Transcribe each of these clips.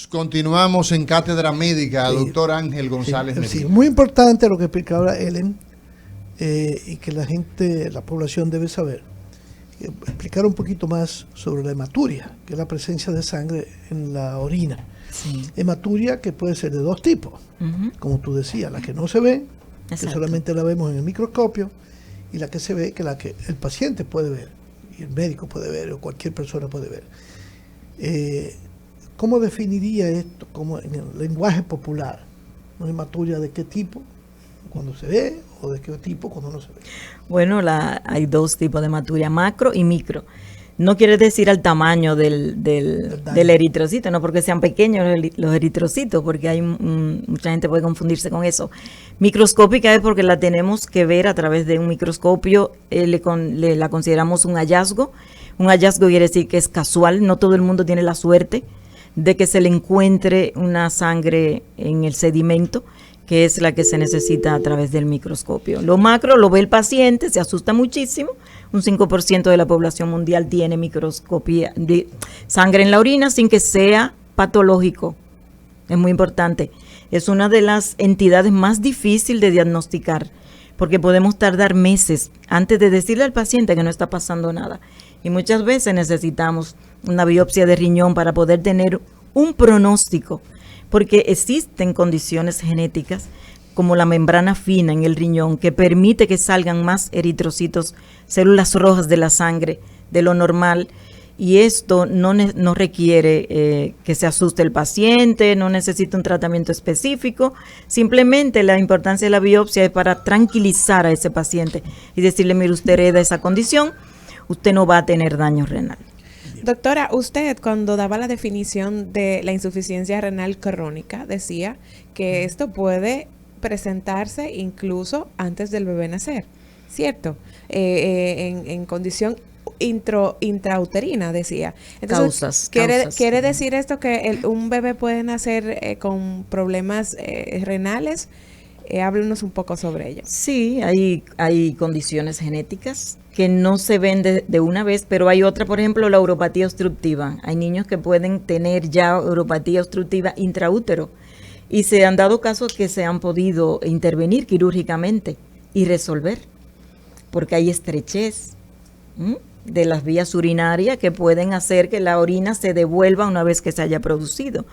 Continuamos en Cátedra Médica, Sí. doctor Ángel González Sí, Medina. muy importante lo que explica ahora Ellen, y que la gente, la población debe saber. Explicar un poquito más sobre la hematuria, que es la presencia de sangre en la orina. Sí. Hematuria que puede ser de dos tipos, como tú decías, la que no se ve, que Exacto. solamente la vemos en el microscopio, y la que se ve, que la que el paciente puede ver, y el médico puede ver, o cualquier persona puede ver. ¿Cómo definiría esto como en el lenguaje popular? ¿Una hematuria de qué tipo cuando se ve o de qué tipo cuando no se ve? Bueno, hay dos tipos de hematuria, macro y micro. No quiere decir al tamaño del eritrocito, no porque sean pequeños los eritrocitos, porque hay mucha gente puede confundirse con eso. Microscópica es porque la tenemos que ver a través de un microscopio, la consideramos un hallazgo. Un hallazgo quiere decir que es casual, no todo el mundo tiene la suerte de que se le encuentre una sangre en el sedimento, que es la que se necesita a través del microscopio. Lo macro lo ve el paciente, se asusta muchísimo. Un 5% de la población mundial tiene microscopía de sangre en la orina sin que sea patológico. Es muy importante. Es una de las entidades más difíciles de diagnosticar, porque podemos tardar meses antes de decirle al paciente que no está pasando nada. Y muchas veces necesitamos una biopsia de riñón para poder tener un pronóstico, porque existen condiciones genéticas como la membrana fina en el riñón que permite que salgan más eritrocitos, células rojas de la sangre de lo normal, y esto no requiere que se asuste el paciente, no necesita un tratamiento específico, simplemente la importancia de la biopsia es para tranquilizar a ese paciente y decirle, mire, usted hereda esa condición, usted no va a tener daño renal. Doctora, usted cuando daba la definición de la insuficiencia renal crónica decía que esto puede presentarse incluso antes del bebé nacer, ¿cierto? En condición intrauterina, decía. Entonces, Causas. ¿quiere decir esto que un bebé puede nacer con problemas renales? Háblenos un poco sobre ello. Sí, hay condiciones genéticas que no se ven de una vez, pero hay otra, por ejemplo, la uropatía obstructiva. Hay niños que pueden tener ya uropatía obstructiva intraútero y se han dado casos que se han podido intervenir quirúrgicamente y resolver, porque hay estrechez de las vías urinarias que pueden hacer que la orina se devuelva una vez que se haya producido.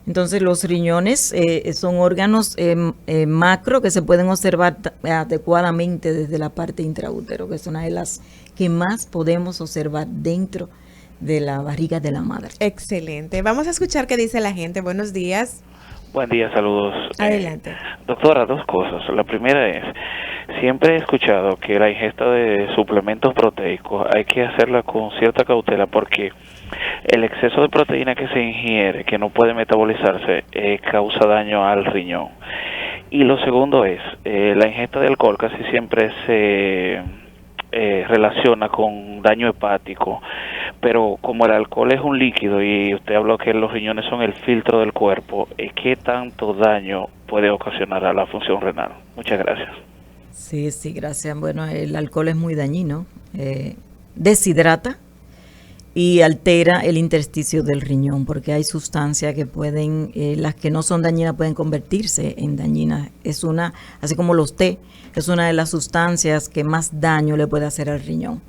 Entonces los riñones son órganos macro que se pueden observar adecuadamente desde la parte intraútero, que es una de las que más podemos observar dentro de la barriga de la madre. Excelente. Vamos a escuchar qué dice la gente. Buenos días. Buen día, saludos. Adelante. Doctora, dos cosas. La primera es, siempre he escuchado que la ingesta de suplementos proteicos hay que hacerla con cierta cautela porque el exceso de proteína que se ingiere, que no puede metabolizarse, causa daño al riñón. Y lo segundo es, la ingesta de alcohol casi siempre se relaciona con daño hepático, pero como el alcohol es un líquido y usted habló que los riñones son el filtro del cuerpo, ¿qué tanto daño puede ocasionar a la función renal? Muchas gracias. Sí, gracias. Bueno, el alcohol es muy dañino, deshidrata y altera el intersticio del riñón, porque hay sustancias que pueden, las que no son dañinas pueden convertirse en dañinas. Es una, así como los té, es una de las sustancias que más daño le puede hacer al riñón.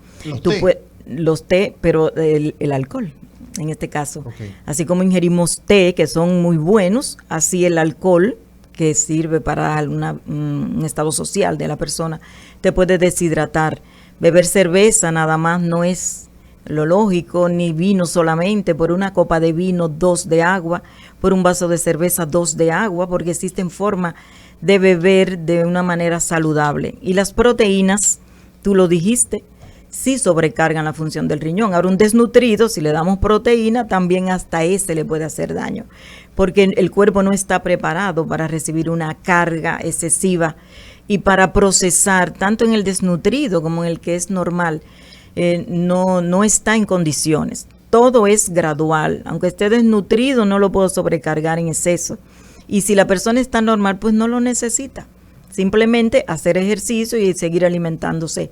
Los té, pero el alcohol, en este caso. Okay. Así como ingerimos té, que son muy buenos, así el alcohol, que sirve para un estado social de la persona, te puede deshidratar. Beber cerveza nada más no es lo lógico, ni vino solamente. Por una copa de vino, 2 de agua, por un vaso de cerveza, 2 de agua, porque existen formas de beber de una manera saludable. Y las proteínas, tú lo dijiste, sí sobrecargan la función del riñón. Ahora, un desnutrido, si le damos proteína, también hasta ese le puede hacer daño, porque el cuerpo no está preparado para recibir una carga excesiva y para procesar, tanto en el desnutrido como en el que es normal, no está en condiciones. Todo es gradual. Aunque esté desnutrido, no lo puedo sobrecargar en exceso. Y si la persona está normal, pues no lo necesita. Simplemente hacer ejercicio y seguir alimentándose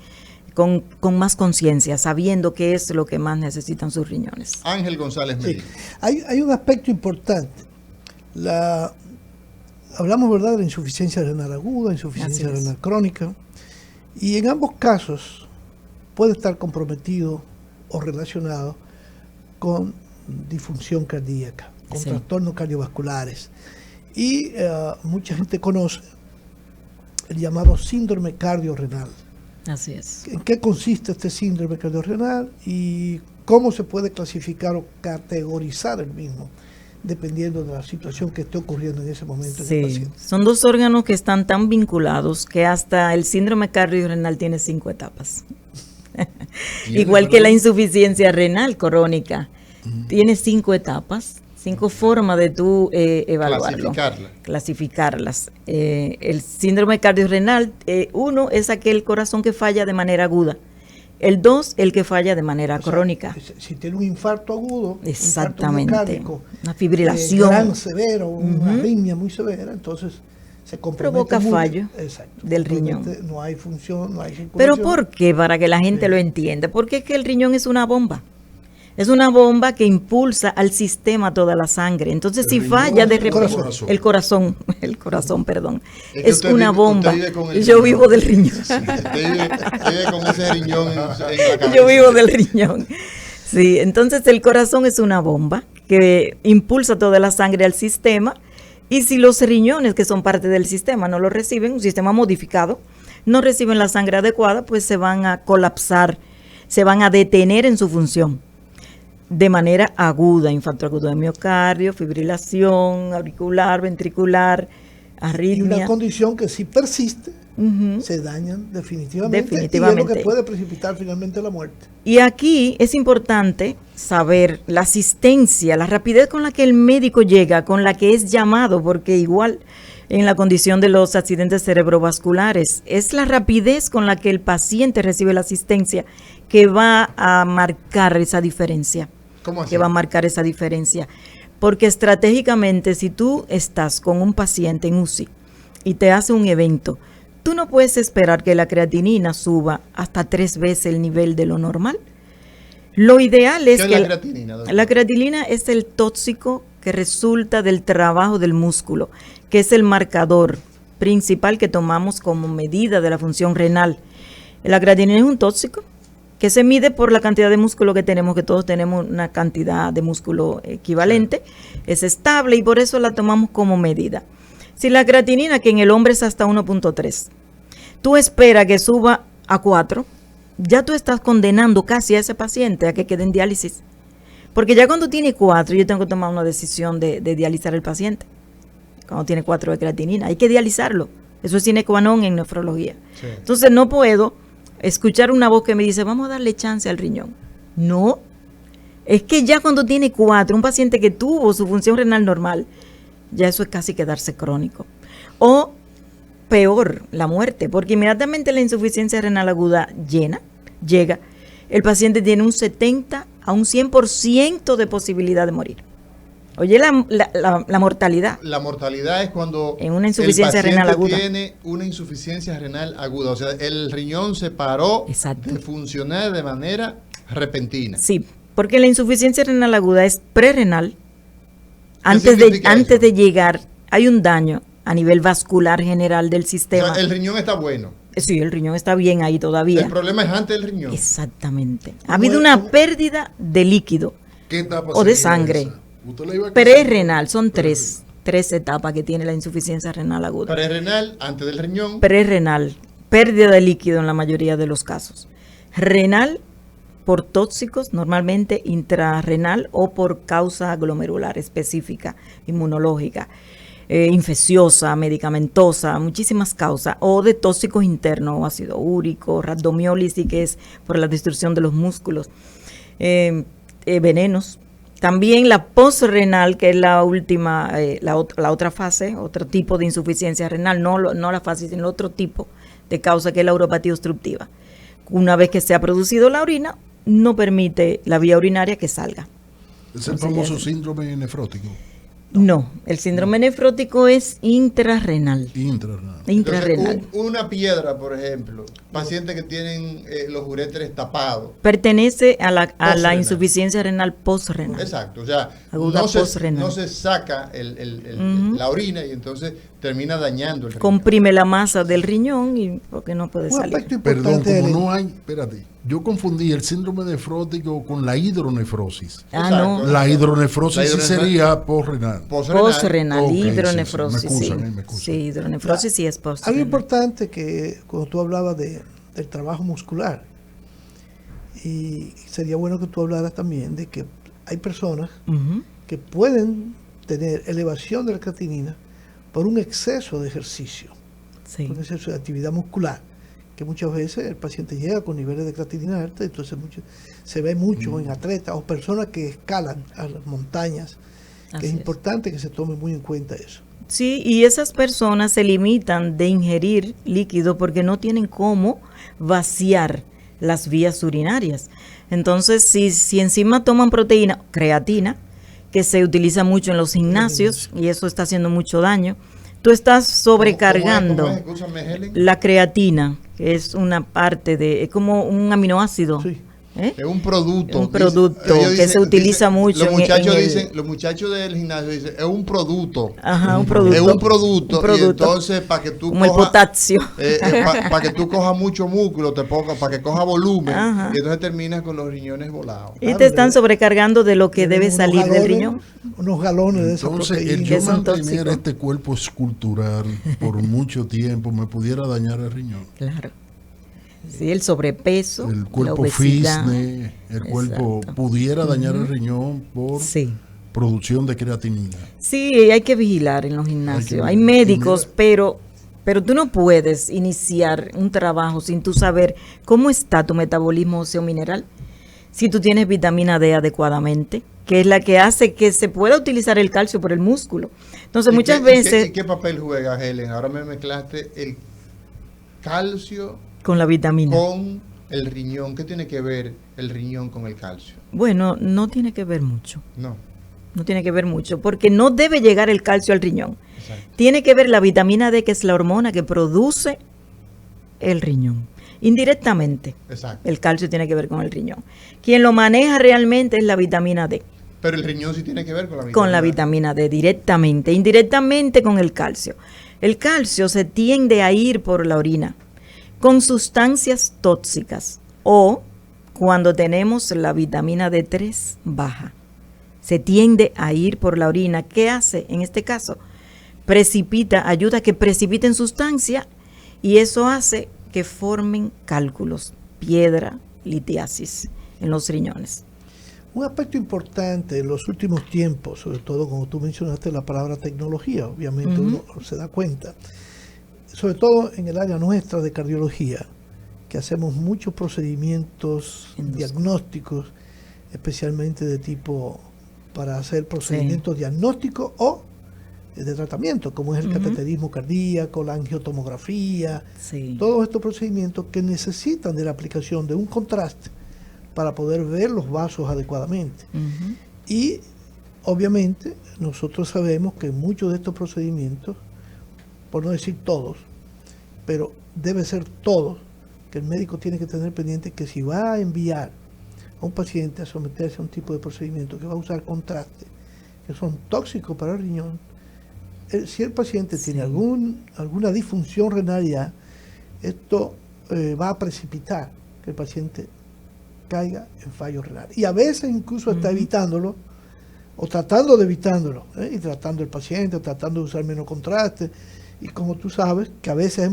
con más conciencia, sabiendo qué es lo que más necesitan sus riñones. Ángel González Sí. Medina. Hay un aspecto importante. Hablamos, ¿verdad?, de la insuficiencia renal aguda, insuficiencia Así es. renal crónica, y en ambos casos puede estar comprometido o relacionado con disfunción cardíaca, con Sí. trastornos cardiovasculares. Y mucha gente conoce el llamado síndrome cardiorrenal. Así es. ¿En qué consiste este síndrome cardiorrenal y cómo se puede clasificar o categorizar el mismo, dependiendo de la situación que esté ocurriendo en ese momento en el Sí, paciente? son dos órganos que están tan vinculados que hasta el síndrome cardiorrenal tiene 5 etapas. Igual que la insuficiencia renal crónica, tiene 5 etapas, 5 formas de tú evaluarlo. Clasificarlas. El síndrome cardiorrenal, 1 es aquel corazón que falla de manera aguda. El 2, el que falla de manera O sea, crónica. Si tiene un infarto agudo, Exactamente. un infarto miocárdico, Una fibrilación. gran severo, una arritmia muy severa, entonces se compromete Provoca mucho. fallo Exacto, del compromete, riñón. No hay función, no hay Pero circulación. ¿por qué? Para que la gente lo entienda. Porque es que el riñón es una bomba. Es una bomba que impulsa al sistema toda la sangre. Entonces, si falla de repente, el corazón, perdón, Es que es usted una vive- bomba. usted vive con el Yo riñón. vivo del riñón. Usted vive con ese riñón en la cabeza. Yo vivo del riñón. Sí, entonces el corazón es una bomba que impulsa toda la sangre al sistema, y si los riñones, que son parte del sistema, no lo reciben, un sistema modificado, no reciben la sangre adecuada, pues se van a colapsar, se van a detener en su función de manera aguda: infarto agudo de miocardio, fibrilación auricular, ventricular, Y una arritmia. condición que si persiste, Ujú. se dañan definitivamente. Definitivamente. Y es lo que puede precipitar finalmente la muerte. Y aquí es importante saber la asistencia, la rapidez con la que el médico llega, con la que es llamado, porque igual en la condición de los accidentes cerebrovasculares, es la rapidez con la que el paciente recibe la asistencia que va a marcar esa diferencia. ¿Cómo así? Que va a marcar esa diferencia. Porque estratégicamente, si tú estás con un paciente en UCI y te hace un evento, tú no puedes esperar que la creatinina suba hasta 3 veces el nivel de lo normal. Lo ideal es ¿Qué es que la creatinina, doctor? la creatinina es el tóxico que resulta del trabajo del músculo, que es el marcador principal que tomamos como medida de la función renal. La creatinina es un tóxico que se mide por la cantidad de músculo que tenemos, que todos tenemos una cantidad de músculo equivalente, es estable y por eso la tomamos como medida. Si la creatinina, que en el hombre es hasta 1.3, tú esperas que suba a 4, ya tú estás condenando casi a ese paciente a que quede en diálisis. Porque ya cuando tiene 4, yo tengo que tomar una decisión de dializar al paciente. Cuando tiene 4 de creatinina, hay que dializarlo. Eso es sine qua non en nefrología. Sí. Entonces no puedo escuchar una voz que me dice, vamos a darle chance al riñón. No, es que ya cuando tiene 4, un paciente que tuvo su función renal normal, ya eso es casi quedarse crónico. O peor, la muerte, porque inmediatamente la insuficiencia renal aguda llega, el paciente tiene un 70 a un 100% de posibilidad de morir. Oye, la mortalidad. La mortalidad es cuando En una insuficiencia el paciente renal aguda. tiene una insuficiencia renal aguda. O sea, el riñón se paró Exacto. de funcionar de manera repentina. Sí, porque la insuficiencia renal aguda es prerrenal. significa Antes eso? de llegar, hay un daño a nivel vascular general del O sistema. sea, el riñón está bueno. Sí, el riñón está bien ahí todavía. El problema es antes del riñón. Exactamente. Ha ¿Cómo habido es? una ¿Cómo? pérdida de líquido ¿Qué etapa o de sería sangre. esa? ¿Usted le iba a Prerrenal, son tres etapas que tiene la insuficiencia renal aguda. Prerrenal, antes del riñón. Prerrenal, pérdida de líquido en la mayoría de los casos. Renal, por tóxicos, normalmente intrarrenal o por causa glomerular específica, inmunológica, infecciosa, medicamentosa, muchísimas causas, o de tóxicos internos, ácido úrico, rhabdomiólisis, que es por la destrucción de los músculos, venenos. También la posrenal, que es la última, la otra fase, otro tipo de insuficiencia renal, no la fase, sino otro tipo de causa, que es la uropatía obstructiva. Una vez que se ha producido la orina, no permite la vía urinaria que salga. Es el Entonces, famoso ya- síndrome nefrótico. No, el síndrome nefrótico es intrarrenal. Intrarrenal. Intrarrenal. Entonces, una piedra, por ejemplo, pacientes que tienen los uréteres tapados. Pertenece a la Postrenal. insuficiencia renal postrenal. Exacto, o sea, Aguda postrenal. no se saca la orina y entonces termina dañando el riñón. Comprime la masa del riñón y porque no puede Un salir. aspecto Perdón, importante, como Helen, no hay, espérate, yo confundí el síndrome nefrótico con la hidronefrosis. Ah, Exacto. no. La hidronefrosis La sí hidronefrosis- sería postrenal. Postrenal, Ok, sí, sí, hidronefrosis, me sí. excusan, me excusan. Sí, hidronefrosis sí es algo postrenal. importante que cuando tú hablabas del trabajo muscular, y sería bueno que tú hablaras también de que hay personas Ujú. que pueden tener elevación de la creatinina por un exceso de ejercicio, Sí. por un exceso de actividad muscular, que muchas veces el paciente llega con niveles de creatinina alta, entonces se ve mucho en atletas o personas que escalan a las montañas, que Así es es. importante que se tome muy en cuenta eso. Sí, y esas personas se limitan de ingerir líquido porque no tienen cómo vaciar las vías urinarias. Entonces, si encima toman proteína, creatina, que se utiliza mucho en los gimnasios y eso está haciendo mucho daño, tú estás sobrecargando ¿Cómo es? Escúchame, Helen. la creatina, que es una parte es como un aminoácido. Sí. ¿eh? Es un producto. Un producto Ellos que se utiliza mucho Los en muchachos, el- los muchachos del gimnasio dicen, es un producto. Ajá, un producto. Es un producto. Un producto. Y entonces, para que tú Como el potasio. para que tú cojas mucho músculo, para que coja volumen, Ajá. y entonces terminas con los riñones volados. Y te están sobrecargando de lo que debe Unos salir del galones, riñón. Unos galones de esa Entonces, el proteína. yo Que son mantener tóxicos. este cuerpo escultural por mucho tiempo me pudiera dañar el riñón. Claro. Sí, el sobrepeso, El la cuerpo obesidad. fitness, el cuerpo Exacto. pudiera dañar el riñón por Sí. producción de creatinina. Sí, hay que vigilar en los gimnasios. Hay vigilar. médicos, Y mira- pero tú no puedes iniciar un trabajo sin tú saber cómo está tu metabolismo óseo mineral. Si tú tienes vitamina D adecuadamente, que es la que hace que se pueda utilizar el calcio por el músculo. Entonces, muchas veces ¿Y qué papel juega, Helen? Ahora me mezclaste el calcio con la vitamina. con el riñón. ¿Qué tiene que ver el riñón con el calcio? Bueno, no tiene que ver mucho. No. No tiene que ver mucho, porque no debe llegar el calcio al riñón. Exacto. Tiene que ver la vitamina D, que es la hormona que produce el riñón. Indirectamente, Exacto. el calcio tiene que ver con el riñón. Quien lo maneja realmente es la vitamina D, Pero el riñón sí tiene que ver con la vitamina. con la vitamina D directamente, indirectamente con el calcio. El calcio se tiende a ir por la orina con sustancias tóxicas o cuando tenemos la vitamina D3 baja. Se tiende a ir por la orina. ¿Qué hace en este caso? Precipita, ayuda a que precipiten sustancia y eso hace que formen cálculos, piedra, litiasis en los riñones. Un aspecto importante en los últimos tiempos, sobre todo como tú mencionaste la palabra tecnología, obviamente uno se da cuenta, sobre todo en el área nuestra de cardiología, que hacemos muchos procedimientos diagnósticos, especialmente de tipo para hacer procedimientos diagnósticos o de tratamiento, como es el cateterismo cardíaco, la angiotomografía, Sí. todos estos procedimientos que necesitan de la aplicación de un contraste para poder ver los vasos adecuadamente. Ujú. Y obviamente nosotros sabemos que muchos de estos procedimientos, por no decir todos, pero debe ser todos, que el médico tiene que tener pendiente que si va a enviar a un paciente a someterse a un tipo de procedimiento que va a usar contraste, que son tóxicos para el riñón, si el paciente tiene alguna disfunción renal ya, esto va a precipitar que el paciente caiga en fallo renal. Y a veces incluso está evitándolo, o tratando de evitándolo, y tratando el paciente, o tratando de usar menos contraste. Y como tú sabes, que a veces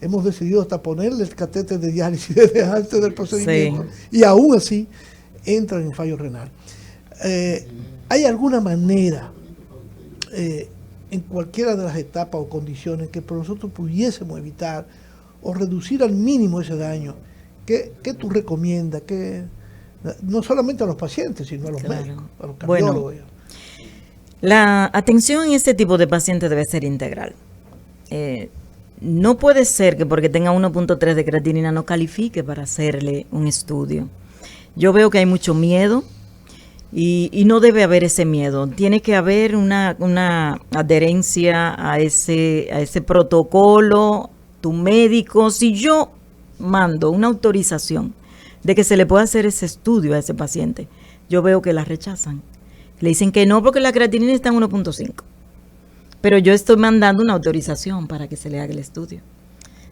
hemos decidido hasta ponerle el catéter de diálisis desde antes del procedimiento, y aún así entran en fallo renal. ¿Hay alguna manera, en cualquiera de las etapas o condiciones, que por nosotros pudiésemos evitar o reducir al mínimo ese daño? ¿Qué tú recomiendas? No solamente a los pacientes, sino a los médicos, a los cardiólogos. La atención en este tipo de pacientes debe ser integral. No puede ser que porque tenga 1.3 de creatinina no califique para hacerle un estudio. Yo veo que hay mucho miedo Y no debe haber ese miedo. Tiene que haber una adherencia a ese protocolo. Tu médico, si yo mando una autorización de que se le pueda hacer ese estudio a ese paciente, yo veo que la rechazan. Le dicen que no porque la creatinina está en 1.5. Pero yo estoy mandando una autorización para que se le haga el estudio.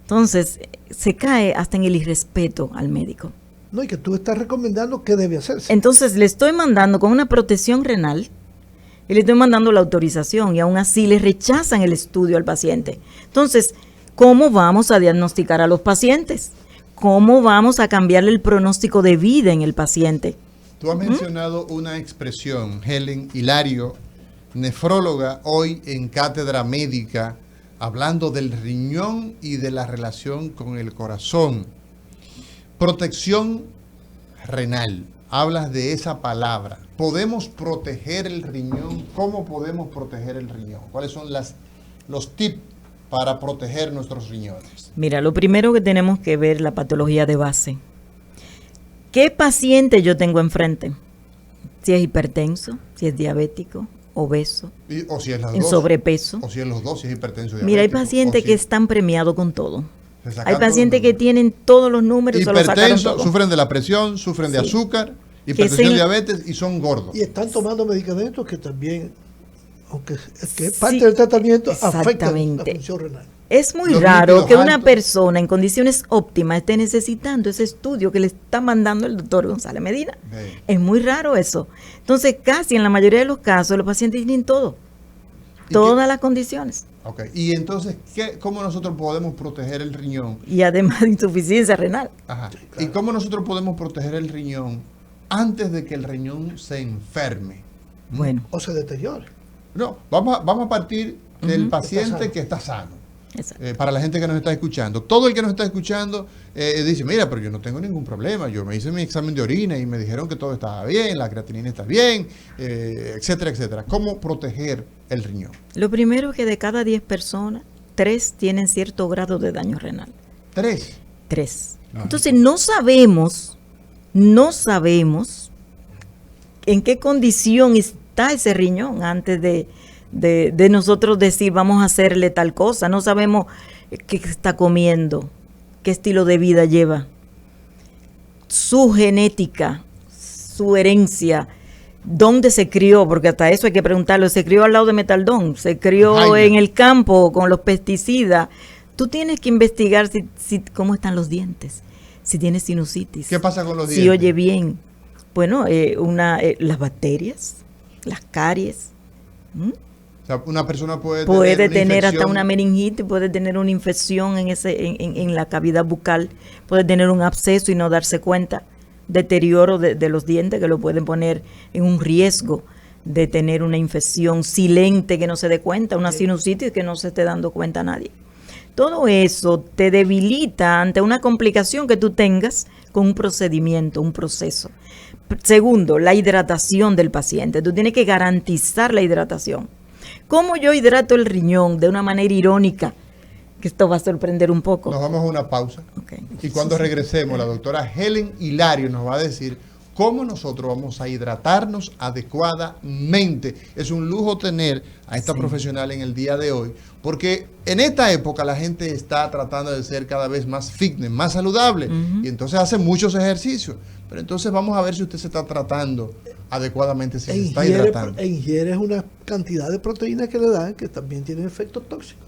Entonces, se cae hasta en el irrespeto al médico. No, y que tú estás recomendando qué debe hacerse. Entonces, le estoy mandando con una protección renal y le estoy mandando la autorización y aún así le rechazan el estudio al paciente. Entonces, ¿cómo vamos a diagnosticar a los pacientes? ¿Cómo vamos a cambiarle el pronóstico de vida en el paciente? Tú has mencionado una expresión, Helen Hilario, nefróloga, hoy en Cátedra Médica, hablando del riñón y de la relación con el corazón. Protección renal. Hablas de esa palabra. ¿Podemos proteger el riñón? ¿Cómo podemos proteger el riñón? ¿Cuáles son los tips para proteger nuestros riñones? Mira, lo primero que tenemos que ver es la patología de base. ¿Qué paciente yo tengo enfrente? Si es hipertenso, si es diabético, obeso, O si es las en dos. sobrepeso. O si es los dos, si es hipertenso. Mira, hay diabético, pacientes o que si están premiados con todo. se sacan Hay todos pacientes los que tienen todos los números y se los sacaron hipertenso, todos. sufren de la presión, sufren de Sí. azúcar, hipertensión, se- diabetes y son gordos. Y están tomando medicamentos que también, aunque que es Sí, parte del tratamiento, afectan la exactamente. función renal. Es muy Los raro lípidos que una altos. persona en condiciones óptimas esté necesitando ese estudio que le está mandando el doctor González Medina. Sí. Es muy raro eso. Entonces, casi en la mayoría de los casos, los pacientes tienen todo. ¿Y Todas las condiciones. Ok, y entonces, ¿cómo nosotros podemos proteger el riñón? Y además de insuficiencia renal. Ajá. ¿Y cómo nosotros podemos proteger el riñón antes de que el riñón se enferme? Bueno, O se deteriora. No, vamos a partir del Ujú. paciente Está sano. que está sano. exacto. Para la gente que nos está escuchando. Todo el que nos está escuchando dice, mira, pero yo no tengo ningún problema. Yo me hice mi examen de orina y me dijeron que todo estaba bien, la creatinina está bien, etcétera, etcétera. ¿Cómo proteger el riñón? Lo primero es que de cada 10 personas, 3 tienen cierto grado de daño renal. 3. 3. Ah. Entonces no sabemos en qué condición está ese riñón antes de nosotros decir vamos a hacerle tal cosa. No sabemos qué está comiendo, qué estilo de vida lleva, su genética, su herencia, dónde se crió, porque hasta eso hay que preguntarlo. Se crió al lado de Metaldón, se crió Jaime. en el campo con los pesticidas. Tú tienes que investigar cómo están los dientes, si tiene sinusitis, ¿Qué pasa con los si dientes? oye bien. Bueno, las bacterias, las caries. ¿Mm? O sea, una persona puede Tener hasta infección. una meningitis, puede tener una infección en la cavidad bucal, puede tener un absceso y no darse cuenta, deterioro de los dientes que lo pueden poner en un riesgo de tener una infección silente que no se dé cuenta, una sinusitis que no se esté dando cuenta a nadie. Todo eso te debilita ante una complicación que tú tengas con un procedimiento, un proceso. Segundo, la hidratación del paciente. Tú tienes que garantizar la hidratación. ¿Cómo yo hidrato el riñón? De una manera irónica, que esto va a sorprender un poco. Nos vamos a una pausa. Ok. Y cuando regresemos, la doctora Helen Hilario nos va a decir cómo nosotros vamos a hidratarnos adecuadamente. Es un lujo tener a esta profesional en el día de hoy, porque en esta época la gente está tratando de ser cada vez más fitness, más saludable, y entonces hace muchos ejercicios. Pero entonces vamos a ver si usted se está tratando adecuadamente, si se está hidratando. E ingiere una cantidad de proteínas que le dan que también tienen efectos tóxicos.